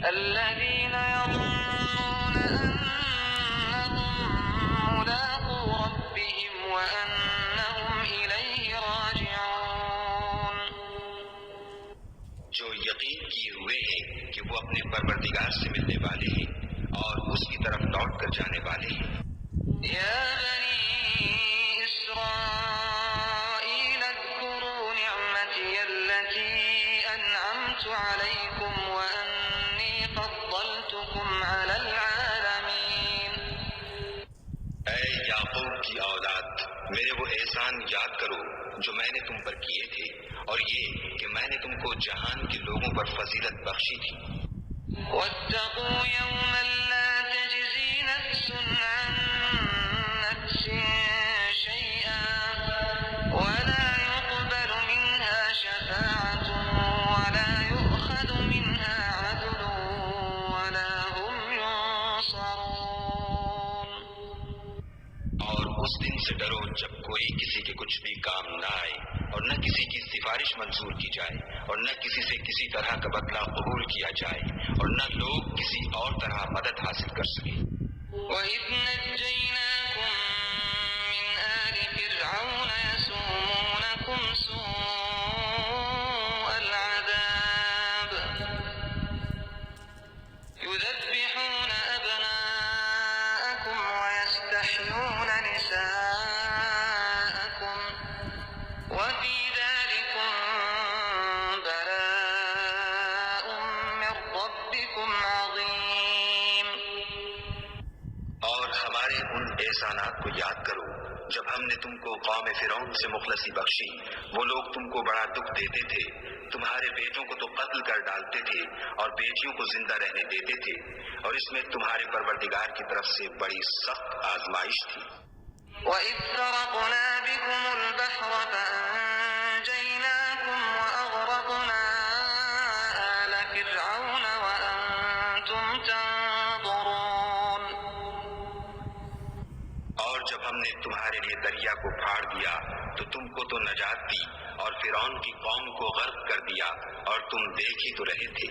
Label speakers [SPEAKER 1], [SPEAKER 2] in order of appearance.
[SPEAKER 1] الذين يظنون أنهم ملاقو ربهم وأنهم إليه راجعون،
[SPEAKER 2] جو یقین کیے ہوئے ہیں کہ وہ اپنے پروردگار سے ملنے والے ہیں اور اس کی طرف لوٹ کر جانے والے ہیں۔
[SPEAKER 1] يا بني إسرائيل اذكروا نعمتي التي أنعمت عليكم وأني فضلتكم على العالمين۔
[SPEAKER 2] اے یعقوب کی اولاد، میرے وہ احسان یاد کرو جو میں نے تم پر کیے تھے، اور یہ کہ میں نے تم کو جہان کے لوگوں پر فضیلت بخشی تھی۔
[SPEAKER 1] واتقوا يوما لا تجزي نفس عن نفس شيئا ولا يقبل منها شفاعة ولا يؤخذ منها عدل ولا هم ينصرون۔
[SPEAKER 2] اور اس دن سے ڈرو جب کوئی کسی کے کچھ بھی کام نہ آئے، اور نہ کسی کی سفارش منظور کی جائے، اور نہ کسی سے کسی طرح کا بدلہ قبول کیا جائے، اور نہ لوگ کسی اور طرح مدد حاصل کر سکیں۔
[SPEAKER 1] وَإِذْ نَجَّيْنَاكُمْ مِنْ آلِ فِرْعَوْنَ يَسُومُونَكُمْ سُوءَ الْعَذَابِ يُذَبِّحُونَ أَبْنَاءَكُمْ وَيَسْتَحْيُونَ نِسَاءَكُمْ وَفِي ذَلِكُمْ بَلَاءٌ مِّن رَّبِّكُمْ عَظِيمٌ۔
[SPEAKER 2] اور ہمارے ان احسانات کو یاد کرو جب ہم نے تم کو قوم فرعون سے مخلصی بخشی۔ وہ لوگ تم کو بڑا دکھ دیتے تھے، تمہارے بیٹوں کو تو قتل کر ڈالتے تھے اور بیٹیوں کو زندہ رہنے دیتے تھے، اور اس میں تمہارے پروردگار کی طرف سے بڑی سخت آزمائش تھی۔
[SPEAKER 1] وَإِذْ فَرَقْنَا بِكُمُ الْبَحْرَ فَأَنجَيْنَاكُمْ وَأَغْرَقْنَا آلَ فِرْعَوْنَ وَأَنْتُمْ تَنظُرُونَ۔
[SPEAKER 2] اور جب ہم نے تمہارے لیے دریا کو پھاڑ دیا تو تم کو تو نجات دی، اور فرعون کی قوم کو غرق کر دیا، اور تم دیکھ ہی تو رہے تھے۔